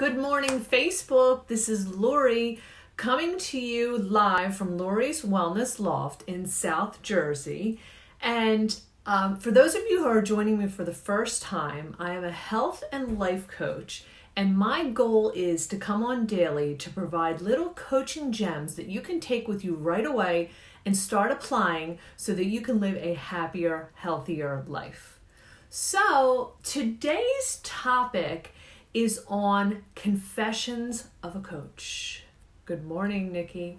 Good morning, Facebook. This is Lori coming to you live from Lori's Wellness Loft in South Jersey. And for those of you who are joining me for the first time, I am a health and life coach. And my goal is to come on daily to provide little coaching gems that you can take with you right away and start applying so that you can live a happier, healthier life. So today's topic is on Confessions of a Coach. Good morning, Nikki.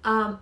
And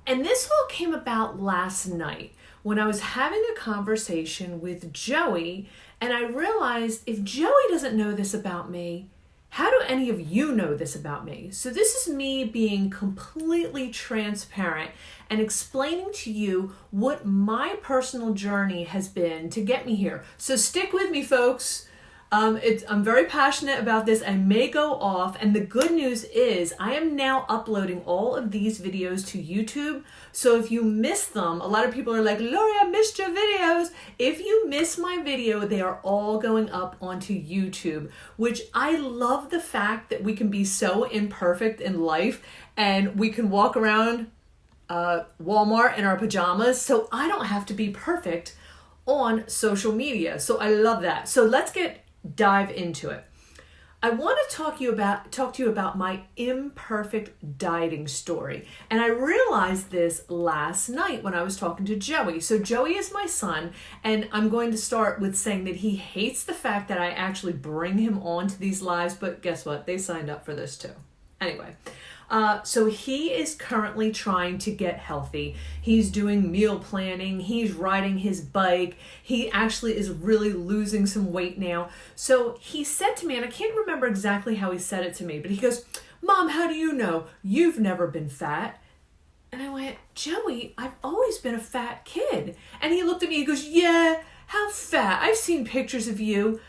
this all came about last night when I was having a conversation with Joey, and I realized if Joey doesn't know this about me, how do any of you know this about me? So this is me being completely transparent and explaining to you what my personal journey has been to get me here. So stick with me, folks. I'm very passionate about this. I may go off, and the good news is I am now uploading all of these videos to YouTube. So if you miss them, a lot of people are like, Lori, I missed your videos. If you miss my video, they are all going up onto YouTube, which I love the fact that we can be so imperfect in life and we can walk around Walmart in our pajamas, so I don't have to be perfect on social media. So I love that. So let's dive into it. I want to talk to you about my imperfect dieting story. And I realized this last night when I was talking to Joey. So Joey is my son, and I'm going to start with saying that he hates the fact that I actually bring him on to these lives, but guess what? They signed up for this too. Anyway, so he is currently trying to get healthy. He's doing meal planning. He's riding his bike. He actually is really losing some weight now. So he said to me, and I can't remember exactly how he said it to me, but he goes, Mom, how do you know? You've never been fat. And I went, Joey, I've always been a fat kid. And he looked at me, he goes, yeah, how fat? I've seen pictures of you.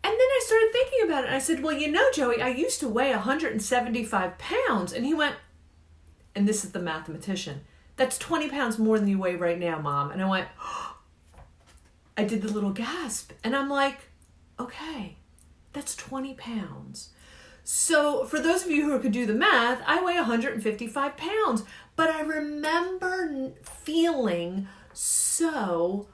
And then I started thinking about it, and I said, well, you know, Joey, I used to weigh 175 pounds. And he went, and this is the mathematician, that's 20 pounds more than you weigh right now, Mom. And I went, oh. I did the little gasp. And I'm like, okay, that's 20 pounds. So for those of you who could do the math, I weigh 155 pounds. But I remember feeling so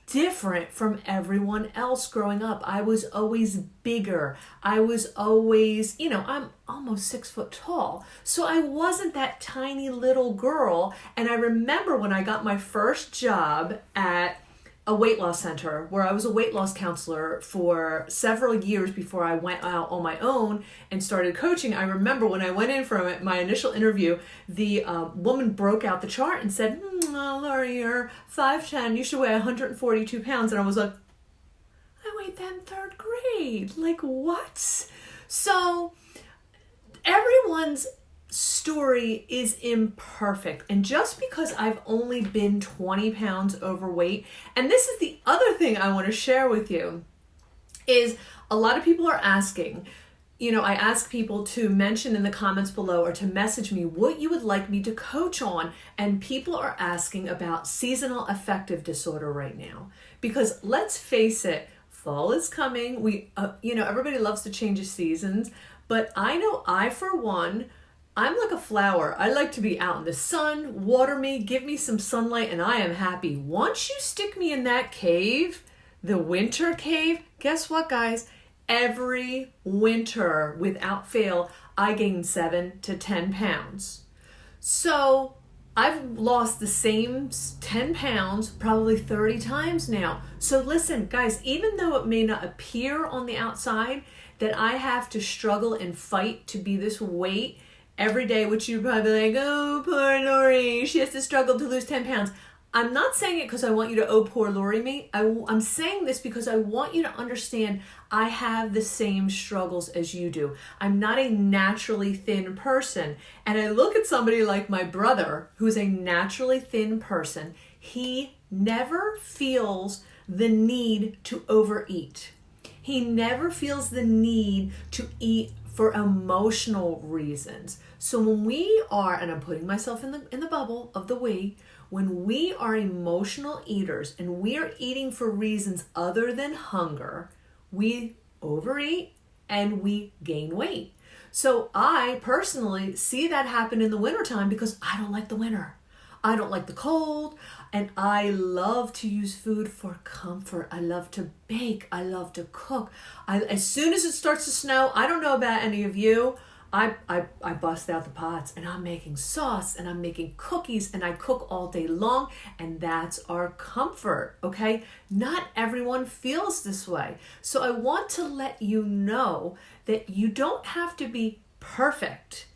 different from everyone else growing up. I was always bigger. I was always, I'm almost 6 foot tall. So I wasn't that tiny little girl. And I remember when I got my first job at a weight loss center where I was a weight loss counselor for several years before I went out on my own and started coaching. I remember when I went in for my initial interview, the woman broke out the chart and said, Lori, you're 5'10", you should weigh 142 pounds. And I was like, I weighed that in third grade. Like, what? So everyone's story is imperfect. And just because I've only been 20 pounds overweight, and this is the other thing I want to share with you, is a lot of people are asking, I ask people to mention in the comments below or to message me what you would like me to coach on. And people are asking about seasonal affective disorder right now. Because let's face it, fall is coming. Everybody loves to change the seasons. But I know for one, I'm like a flower. I like to be out in the sun, water me, give me some sunlight, and I am happy. Once you stick me in that cave, the winter cave, guess what, guys? Every winter, without fail, I gain 7 to 10 pounds. So I've lost the same 10 pounds probably 30 times now. So listen, guys, even though it may not appear on the outside that I have to struggle and fight to be this weight every day, which you're probably like, oh, poor Lori, she has to struggle to lose 10 pounds. I'm not saying it because I want you to, oh, poor Lori me. I'm saying this because I want you to understand I have the same struggles as you do. I'm not a naturally thin person. And I look at somebody like my brother, who's a naturally thin person. He never feels the need to overeat. He never feels the need to eat for emotional reasons. So when we are, and I'm putting myself in the bubble of the when we are emotional eaters and we are eating for reasons other than hunger, we overeat and we gain weight. So I personally see that happen in the wintertime because I don't like the winter. I don't like the cold, and I love to use food for comfort. I love to bake. I love to cook. As soon as it starts to snow, I don't know about any of you, I bust out the pots and I'm making sauce and I'm making cookies and I cook all day long, and that's our comfort, okay? Not everyone feels this way. So I want to let you know that you don't have to be perfect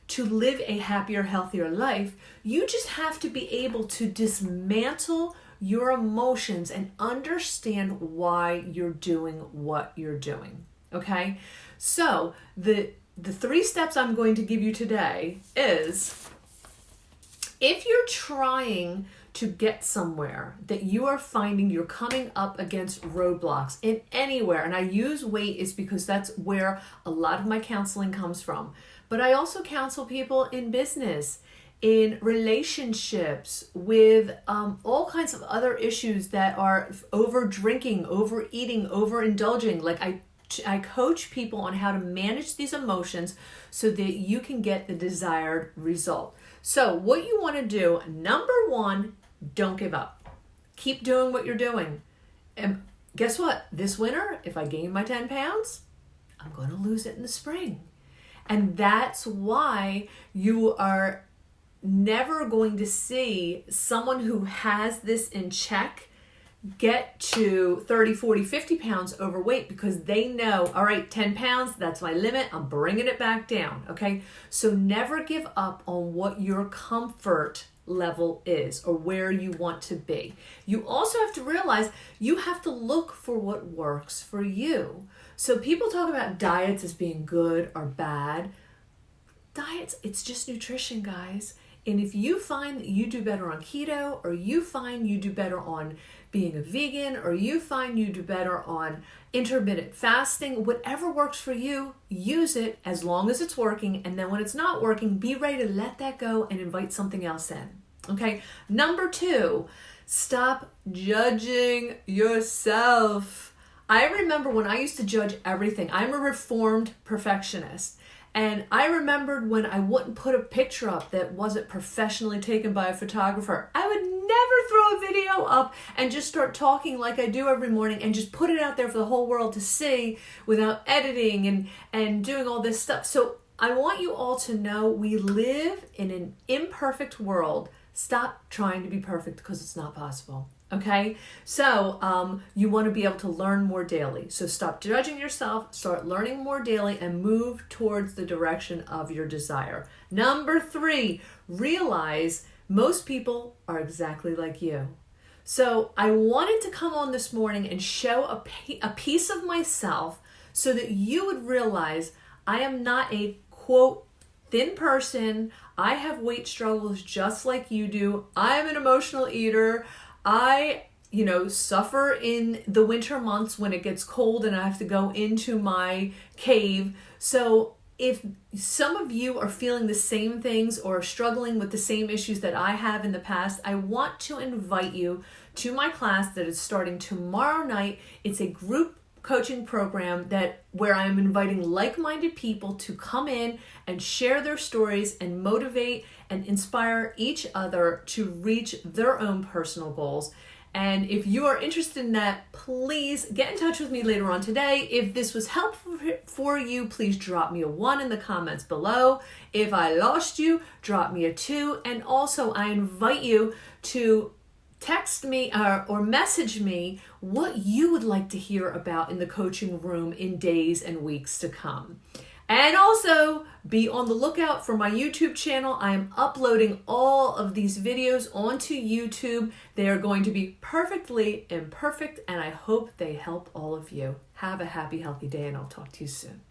to live a happier, healthier life. You just have to be able to dismantle your emotions and understand why you're doing what you're doing, okay? So the 3 steps I'm going to give you today is, if you're trying to get somewhere that you are finding you're coming up against roadblocks in anywhere, and I use weight is because that's where a lot of my counseling comes from, but I also counsel people in business, in relationships, with all kinds of other issues that are over drinking, overeating, overindulging. Like I coach people on how to manage these emotions so that you can get the desired result. So what you want to do, number 1, don't give up. Keep doing what you're doing. And guess what? This winter, if I gain my 10 pounds, I'm going to lose it in the spring. And that's why you are never going to see someone who has this in check get to 30, 40, 50 pounds overweight, because they know, all right, 10 pounds, that's my limit. I'm bringing it back down, okay? So never give up on what your comfort level is or where you want to be. You also have to realize you have to look for what works for you. So people talk about diets as being good or bad. Diets, it's just nutrition, guys. And if you find that you do better on keto, or you find you do better on being a vegan, or you find you do better on intermittent fasting, whatever works for you, use it as long as it's working. And then when it's not working, be ready to let that go and invite something else in. Okay. Number 2, stop judging yourself. I remember when I used to judge everything. I'm a reformed perfectionist. And I remembered when I wouldn't put a picture up that wasn't professionally taken by a photographer. I would never throw a video up and just start talking like I do every morning and just put it out there for the whole world to see without editing and doing all this stuff. So I want you all to know we live in an imperfect world. Stop trying to be perfect, because it's not possible. Okay, so you want to be able to learn more daily. So stop judging yourself, start learning more daily, and move towards the direction of your desire. Number 3, realize most people are exactly like you. So I wanted to come on this morning and show a piece of myself so that you would realize I am not a, quote, thin person. I have weight struggles just like you do. I am an emotional eater. I, suffer in the winter months when it gets cold and I have to go into my cave. So if some of you are feeling the same things or struggling with the same issues that I have in the past, I want to invite you to my class that is starting tomorrow night. It's a group coaching program where I'm inviting like-minded people to come in and share their stories and motivate and inspire each other to reach their own personal goals. And if you are interested in that, please get in touch with me later on today. If this was helpful for you, please drop me a 1 in the comments below. If I lost you, drop me a 2. And also, I invite you to text me or message me what you would like to hear about in the coaching room in days and weeks to come. And also be on the lookout for my YouTube channel. I am uploading all of these videos onto YouTube. They are going to be perfectly imperfect, and I hope they help all of you. Have a happy, healthy day, and I'll talk to you soon.